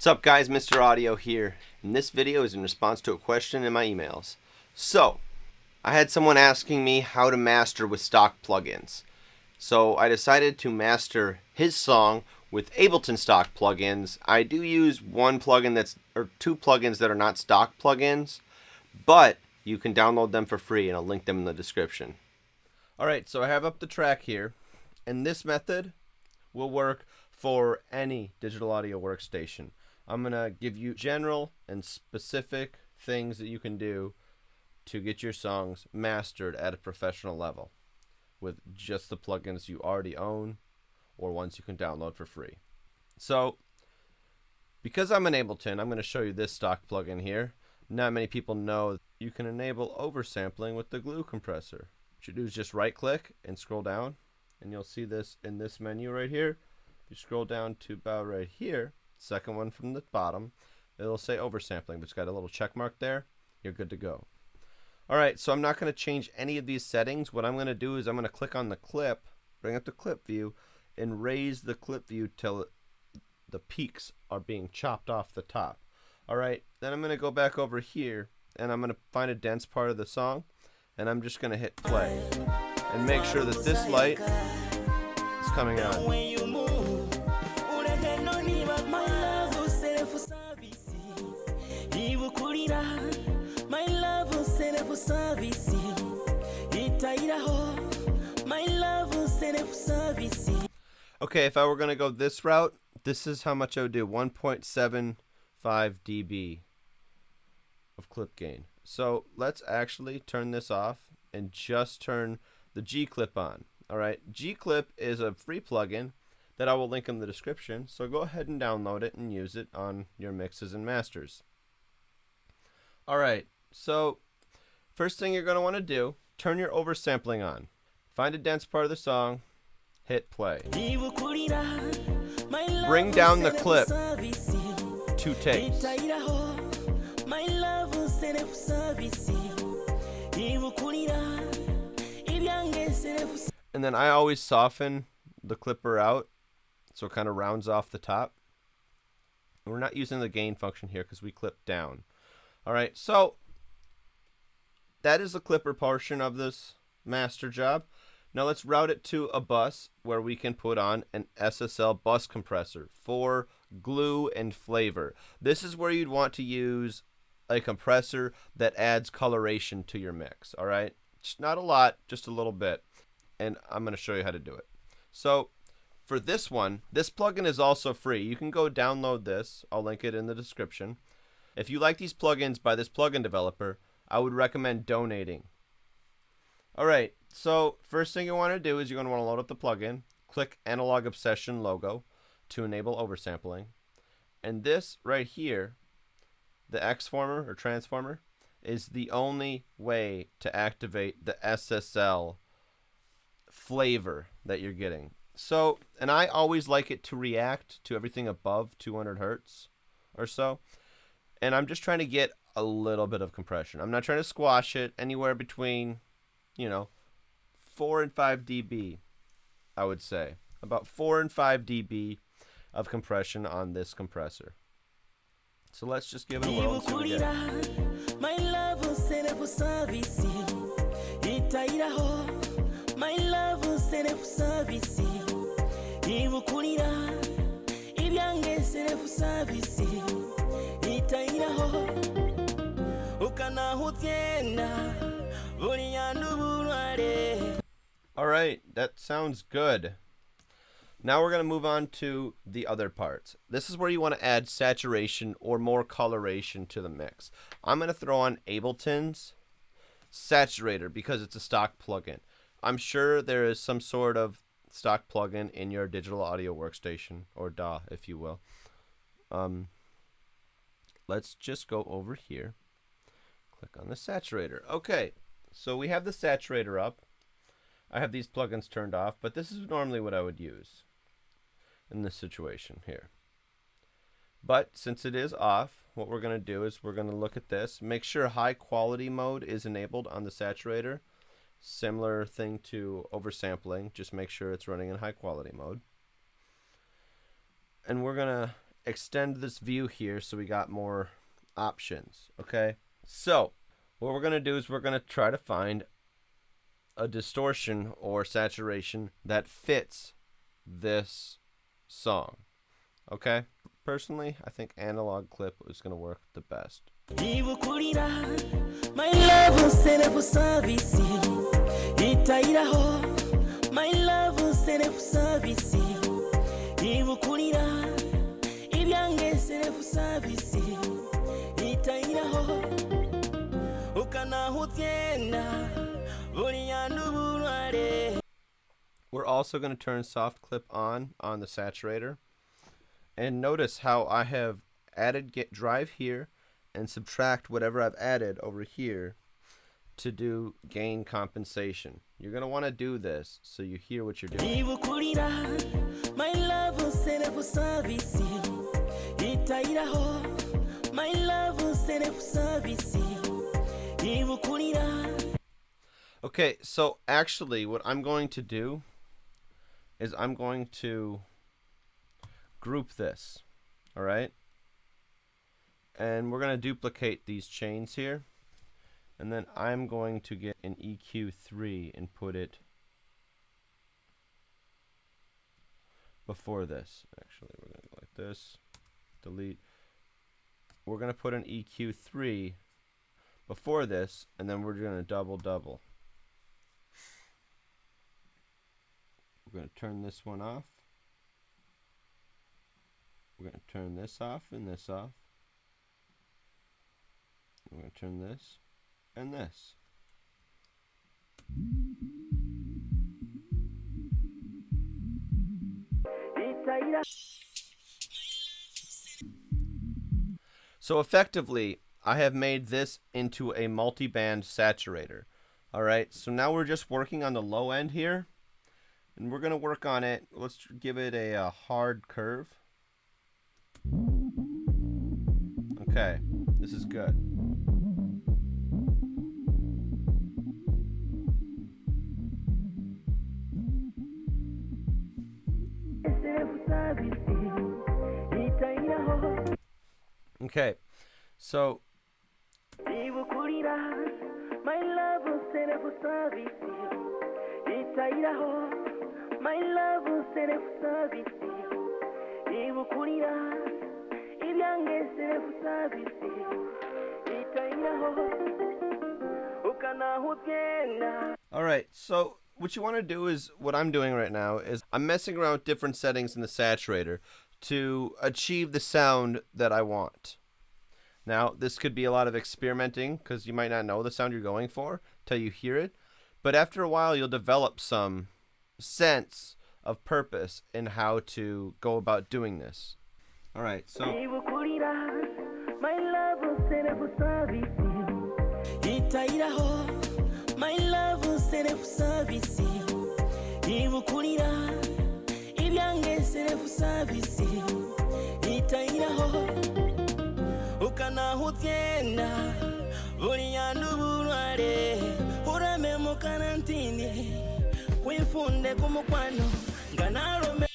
What's up guys, Mr. Audio here, and this video is in response to a question in my emails. So, I had someone asking me how to master with stock plugins. So I decided to master his song with Ableton stock plugins. I do use two plugins that are not stock plugins, but you can download them for free and I'll link them in the description. Alright, so I have up the track here, and this method will work for any digital audio workstation. I'm going to give you general and specific things that you can do to get your songs mastered at a professional level with just the plugins you already own or ones you can download for free. So, because I'm in Ableton, I'm going to show you this stock plugin here. Not many people know you can enable oversampling with the glue compressor. What you do is just right click and scroll down, and you'll see this in this menu right here. You scroll down to about right here, second one from the bottom, it'll say oversampling, but it's got a little check mark there. You're good to go. Alright, so I'm not going to change any of these settings. What I'm going to do is I'm going to click on the clip, bring up the clip view, and raise the clip view till the peaks are being chopped off the top. Alright, then I'm going to go back over here, and I'm going to find a dense part of the song, and I'm just going to hit play. And make sure that this light is coming on. Okay, if I were going to go this route, this is how much I would do, 1.75 dB of clip gain. So let's actually turn this off and just turn the GClip on. Alright, GClip is a free plugin that I will link in the description, so go ahead and download it and use it on your mixes and masters. Alright, so first thing you're going to want to do, turn your oversampling on. Find a dense part of the song, hit play. Bring down the clip 2 takes. And then I always soften the clipper out so it kind of rounds off the top. And we're not using the gain function here because we clip down. Alright, so that is the clipper portion of this master job. Now let's route it to a bus where we can put on an SSL bus compressor for glue and flavor. This is where you'd want to use a compressor that adds coloration to your mix. Alright, not a lot, just a little bit. And I'm going to show you how to do it. So for this one, this plugin is also free. You can go download this. I'll link it in the description. If you like these plugins by this plugin developer, I would recommend donating. Alright, so first thing you want to do is you're going to want to load up the plugin, click Analog Obsession logo to enable oversampling. And this right here, the Xformer or transformer, is the only way to activate the SSL flavor that you're getting. So, and I always like it to react to everything above 200 hertz or so. And I'm just trying to get a little bit of compression. I'm not trying to squash it. Anywhere between, 4 and 5 dB, I would say. About 4 and 5 dB of compression on this compressor. So let's just give it a whirl and see what we get. Alright, that sounds good. Now we're going to move on to the other parts. This is where you want to add saturation or more coloration to the mix. I'm going to throw on Ableton's Saturator because it's a stock plugin. I'm sure there is some sort of stock plugin in your digital audio workstation, or DAW if you will. Let's just go over here. Click on the Saturator. Okay, so we have the Saturator up. I have these plugins turned off, but this is normally what I would use in this situation here. But since it is off, what we're going to do is we're going to look at this. Make sure high quality mode is enabled on the Saturator. Similar thing to oversampling, just make sure it's running in high quality mode. And we're going to extend this view here so we got more options. Okay, so what we're going to do is we're going to try to find a distortion or saturation that fits this song. Okay, personally I think analog clip is going to work the best. My love will send for service. My love will send for service. We're also going to turn soft clip on the saturator, and notice how I have added get drive here and subtract whatever I've added over here to do gain compensation. You're going to want to do this so you hear what you're doing. My love will send for service. My love will send for service. Okay, so actually what I'm going to do is I'm going to group this, alright? And we're going to duplicate these chains here, and then I'm going to get an EQ3 and put it before this. Actually, we're going to go like this, delete. We're going to put an EQ3 before this, and then we're going to double. We're going to turn this one off. We're going to turn this off and this off. We're going to turn this and this. So effectively, I have made this into a multi-band saturator. Alright, so now we're just working on the low end here. And we're going to work on it. Let's give it a hard curve. Okay, this is good. Okay, so my love will send for service. My love will send for service. Alright, so what you want to do is, what I'm doing right now is I'm messing around with different settings in the saturator to achieve the sound that I want. Now, this could be a lot of experimenting because you might not know the sound you're going for till you hear it, but after a while you'll develop some sense of purpose in how to go about doing this. Alright, so my love will send for service. My love will send for service. Ukana hutienda Uriandu bulware Urame mukanantini Kwifunde kumukwano Nganaro me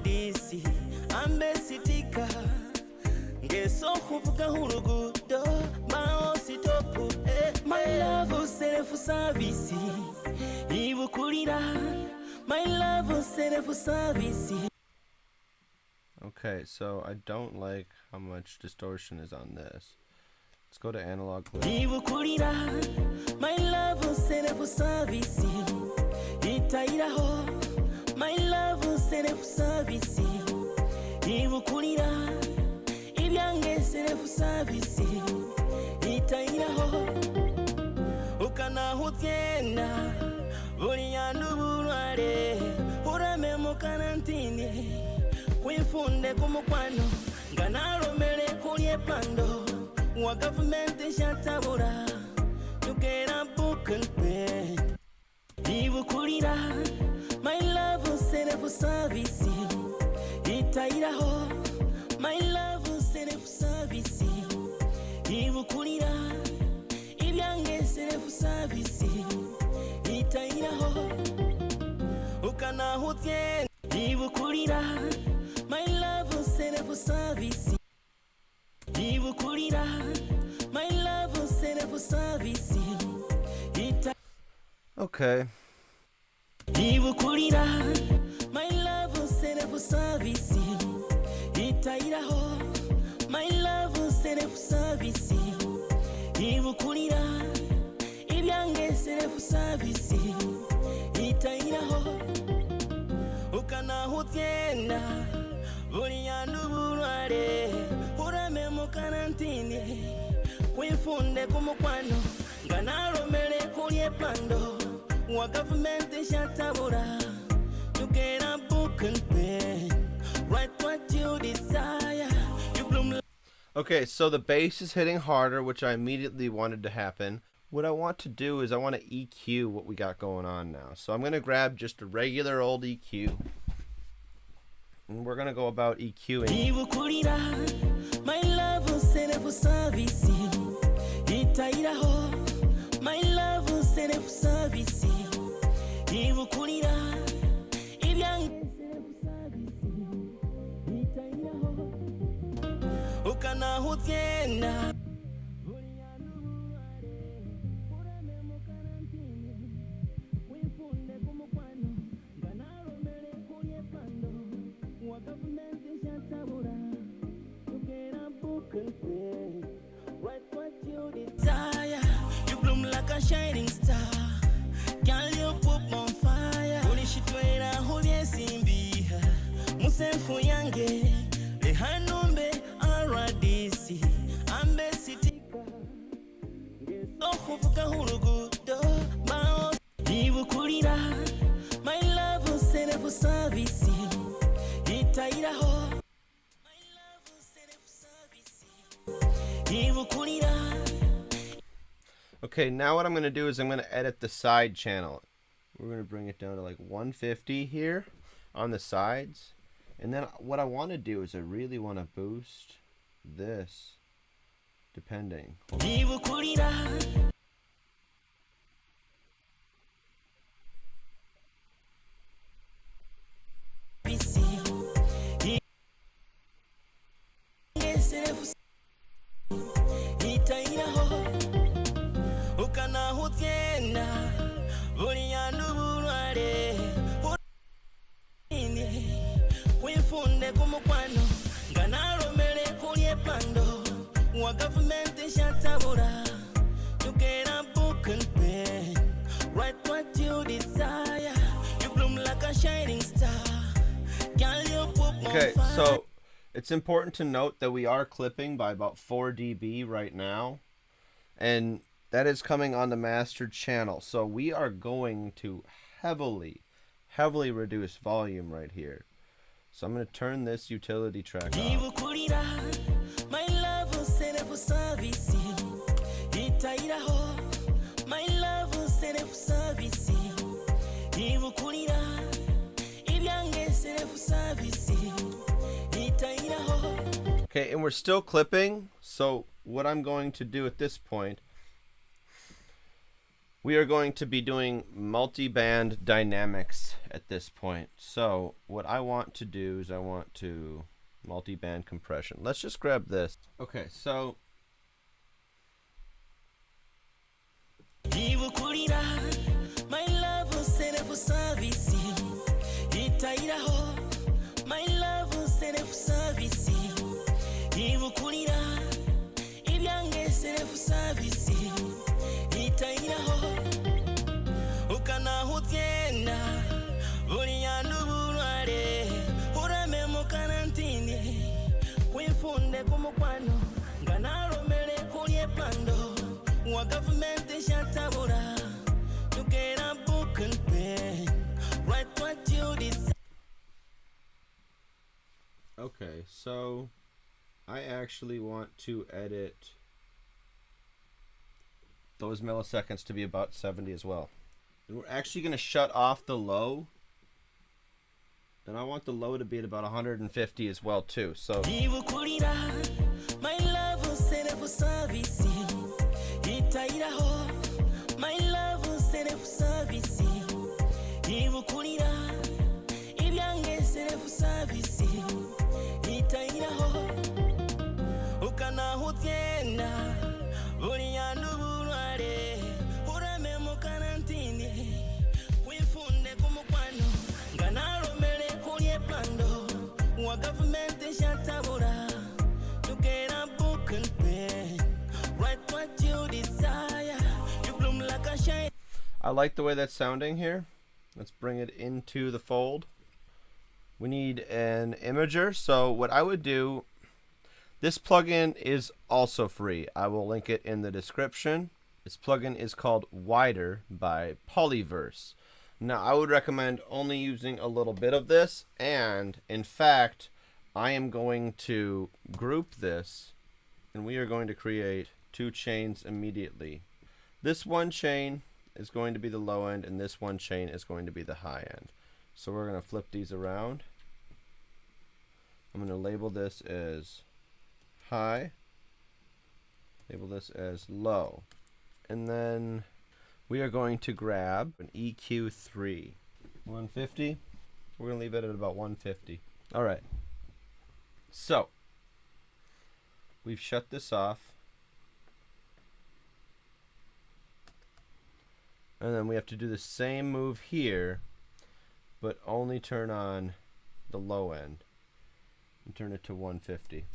Disi ambesitika ngeso kuvuga hurugudo mao sitopu my love will send for service ibukulira my love will send for service. Okay, so I don't like how much distortion is on this. Let's go to analog clip. Ibukulira my love will send for service itairaho my love will send for service. Ibukulira ibyange send for service. Itairaho ukana hutienda Uriandu bulware Urame mukanantini Kwifunde kumukwano Nganaromere kulye pando Wa government shatabura You get a book and pay Ibukulira my love ibukulira ibyange serefu service itairaho ukanahutye ibukulira my love serefu service ibukulira my love serefu service Okay. ibukulira my love serefu service itairaho my love serefu service ibukulira ibyange serefu service itairaho ukanahutyenda buli yandu bulwale urame mu karantini wifunde kumukwano nga nalomere kulye pando wa government shatabura you get a book and pen write what you desire you bloom. Okay, so the bass is hitting harder, which I immediately wanted to happen. What I want to do is I want to EQ what we got going on now. So I'm going to grab just a regular old EQ. And we're going to go about EQing. ibukulira my love serefu service itairaho my love serefu service ibukulira ibyange serefu service itairaho ukanahutyenda buli yandu bulwale urame mu karantini wifunde kumukwano nga nalomere kulye pando wa government shatabura you get a book and pen write what you desire you bloom like a shining star girl you put on fire ulishitwera hulyesimbi musefu yange lehanumbe aradisi ambe sitika ngesofufuka hulugudo mao ibukulira my love serefu service itairaho my love serefu service ibukulira. Okay, now what I'm going to do is I'm going to edit the side channel. We're going to bring it down to like 150 here on the sides. And then what I want to do is I really want to boost this, depending. ibukulira itairaho ukanahutyenda buli yandu bulwale wifunde kumukwano nga nalomere kulye pando wa government shatabura you get a book and pen write what you desire you bloom like a shining star girl you put on Okay, fire. so it's important to note that we are clipping by about 4 dB right now. And that is coming on the mastered channel. So we are going to heavily reduce volume right here. So I'm going to turn this utility track off. ibukulira my love serefu service itairaho my love serefu service ibukulira ibyange serefu service itairaho. Okay, and we're still clipping. So what I'm going to do at this point, we are going to be doing multi-band dynamics at this point. So what I want to do is I want to multi-band compression. Let's just grab this. Okay, so ibukulira my love serefu service itairaho my love serefu service ibukulira ibyange serefu service itairaho ukanahutyenda buli yandu bulwale urame mu karantini wifunde kumukwano nga nalomere kulye pando wa government shatabura you get a book and pen write what you desire. okay, so I actually want to edit those milliseconds to be about 70 as well. And we're actually going to shut off the low. And I want the low to be at about 150 as well too. So ibukulira my love serefu service ibukulira ibyange serefu service itairaho ukana hutienda buri yandu bulware urame mu karantini wifunde kumukwano nganaromere kulye plando wa government shatabura to get a book and pen write what you desire you bloom like a shine. I like the way that's sounding here. Let's bring it into the fold. We need an imager, so what I would do, this plugin is also free. I will link it in the description. This plugin is called Wider by Polyverse. Now, I would recommend only using a little bit of this, and in fact, I am going to group this, and we are going to create 2 chains immediately. This one chain is going to be the low end, and this one chain is going to be the high end. So we're going to flip these around. I'm going to label this as high, label this as low, and then we are going to grab an EQ3. 150. We're going to leave it at about 150. All right. So we've shut this off. And then we have to do the same move here, but only turn on the low end and turn it to 150.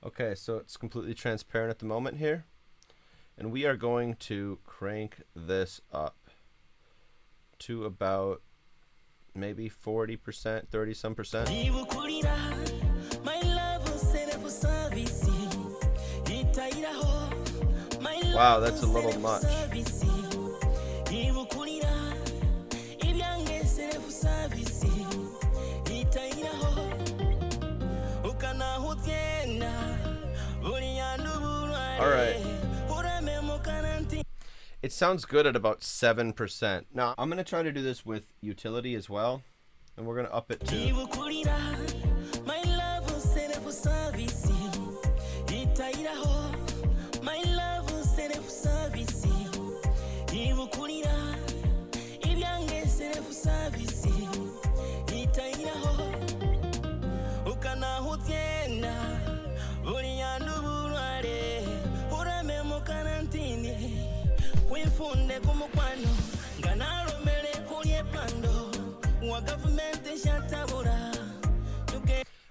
Okay, so it's completely transparent at the moment here. And we are going to crank this up to about maybe 40%, 30 some percent. Wow, that's a little much. All right. It sounds good at about 7%. Now, I'm going to try to do this with utility as well, and we're going to up it to.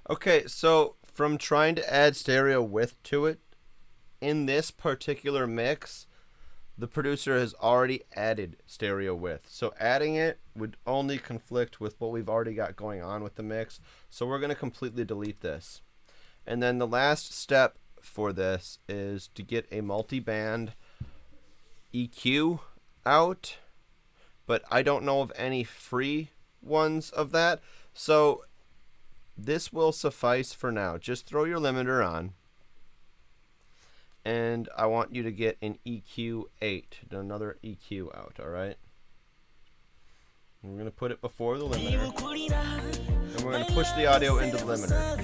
Okay, so from trying to add stereo width to it, in this particular mix, the producer has already added stereo width. So adding it would only conflict with what we've already got going on with the mix. So we're going to completely delete this. And then the last step for this is to get a multi-band EQ out, but I don't know of any free ones of that. So this will suffice for now. Just throw your limiter on. And I want you to get an EQ8, another EQ out, all right? And we're going to put it before the limiter. And we're going to push the audio into the limiter.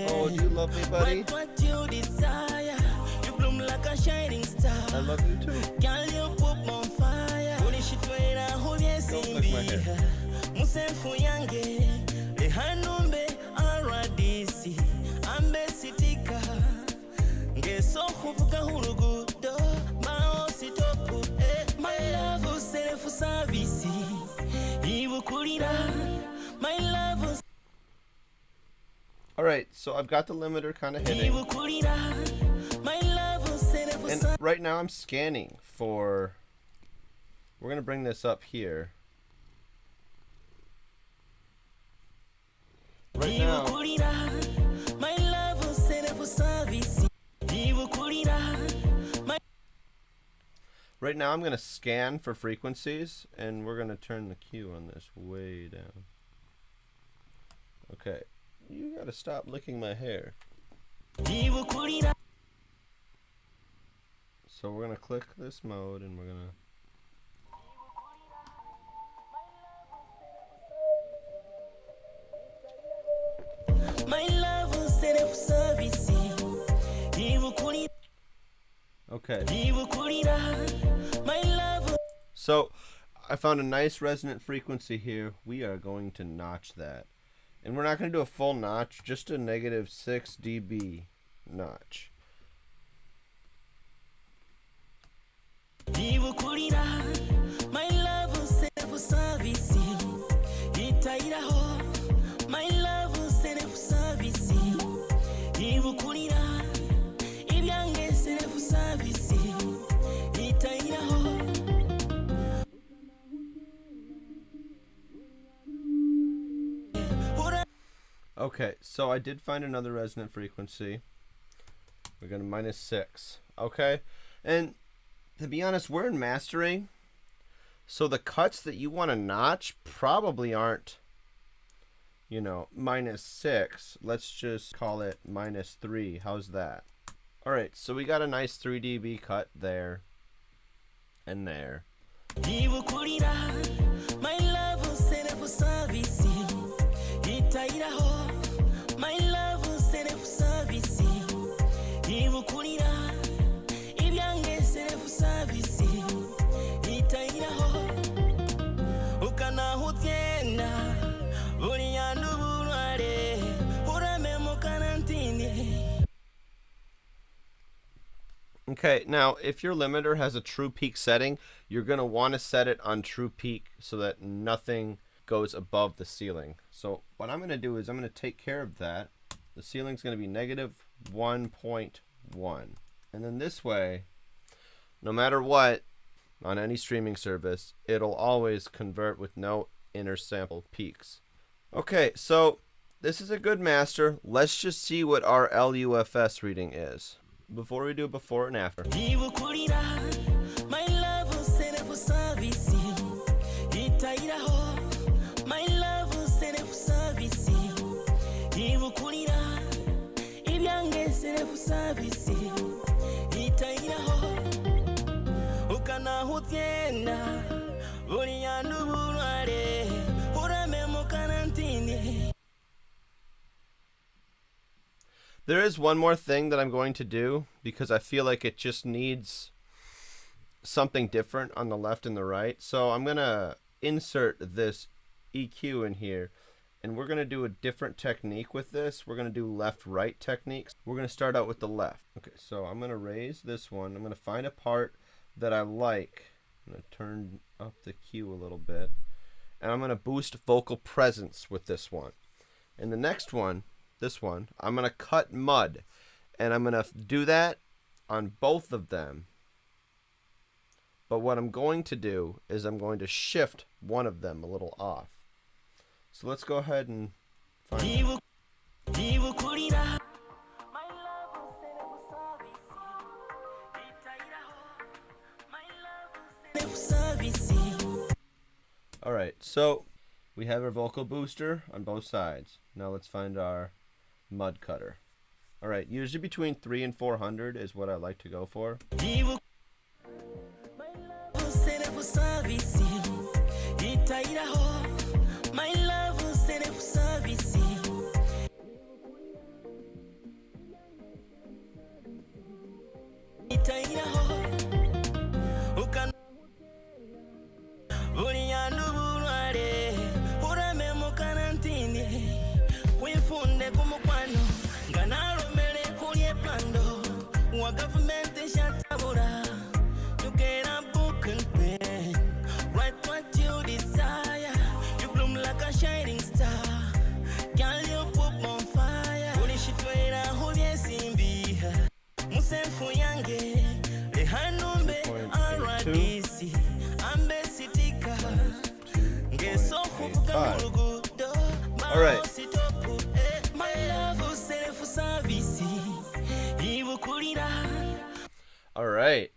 Oh, do you love me, buddy? I love you too. Don't lick my hair. Alright, so I've got the limiter kind of hitting. And right now I'm scanning for... We're going to bring this up here. Right now... Right now I'm going to scan for frequencies, and we're going to turn the Q on this way down. Okay, you got to stop licking my hair. So we're going to click this mode, and we're going to... Okay. So I found a nice resonant frequency here. We are going to notch that. And we're not going to do a full notch, just a -6 dB notch. Okay, so I did find another resonant frequency. We're going to -6. Okay, and to be honest, we're in mastering, so the cuts that you want to notch probably aren't, you know, -6. Let's just call it -3. How's that? All right, so we got a nice 3 dB cut there and there. Okay, now if your limiter has a true peak setting, you're going to want to set it on true peak so that nothing goes above the ceiling. So what I'm going to do is I'm going to take care of that. The ceiling's going to be -1.1. And then this way, no matter what, on any streaming service, it'll always convert with no inner sample peaks. Okay, so this is a good master. Let's just see what our LUFS reading is. Before we do before and after. There is one more thing that I'm going to do because I feel like it just needs something different on the left and the right. So I'm going to insert this EQ in here, and we're going to do a different technique with this. We're going to do left-right techniques. We're going to start out with the left. Okay, so I'm going to raise this one. I'm going to find a part that I like. I'm going to turn up the Q a little bit, and I'm going to boost vocal presence with this one. And the next one, this one, I'm going to cut mud, and I'm going to do that on both of them. But what I'm going to do is I'm going to shift one of them a little off. So let's go ahead and find it. Alright, so we have our vocal booster on both sides. Now let's find our mud cutter. Alright, usually between 300 and 400 is what I like to go for. Alright. Alright.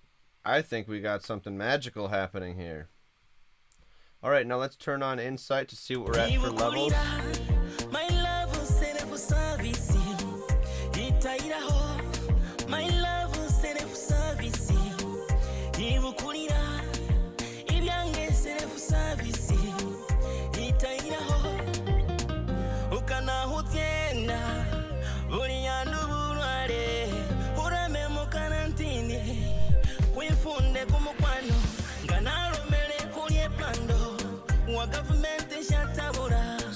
I think we got something magical happening here. Alright, now let's turn on Insight to see what we're at for levels.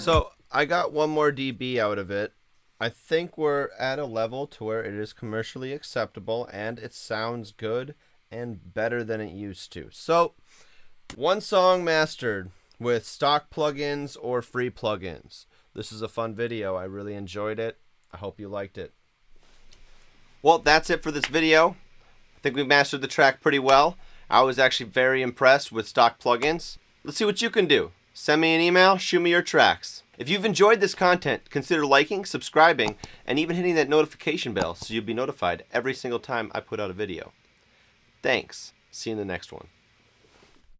So I got 1 more dB out of it. I think we're at a level to where it is commercially acceptable and it sounds good and better than it used to. So 1 song mastered with stock plugins or free plugins. This is a fun video. I really enjoyed it. I hope you liked it. Well, that's it for this video. I think we mastered the track pretty well. I was actually very impressed with stock plugins. Let's see what you can do. Send me an email, shoot me your tracks. If you've enjoyed this content, consider liking, subscribing, and even hitting that notification bell so you'll be notified every single time I put out a video. Thanks. See you in the next one.